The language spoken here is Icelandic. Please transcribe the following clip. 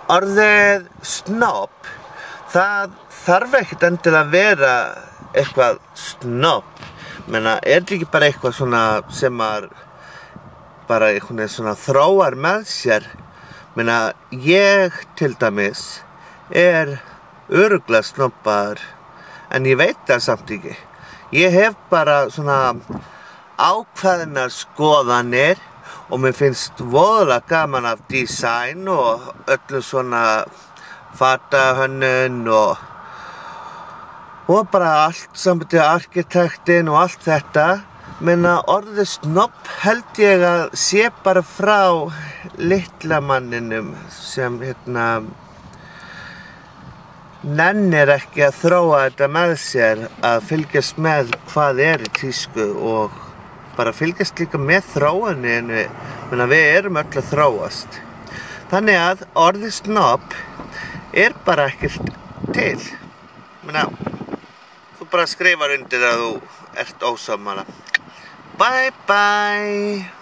orðið snobb, það þarf ekkert endilega að vera eitthvað snobb. Menna, þetta ekki bara eitthvað svona sem maður bara einhvern veginn svona þróar með sér? Menna, ég til dæmis örugglega snobbaður, en ég veit það samt ekki. Ég hef bara svona ákveðnar skoðanir og mér finnst voðalega gaman af design og öllu svona fatahönnun og bara allt sambandið arkitektin og allt þetta. Menna, orðið snobb held ég að sé bara frá litla manninum sem nennir ekki að þróa þetta með sér, að fylgjast með hvað í tísku og bara fylgjast líka með þróuninni. Menna, við erum öll að þróast. Þannig að orðið snobb bara ekkert til. Menna, þú bara skrifar undir að þú ert ósammála. Bye bye!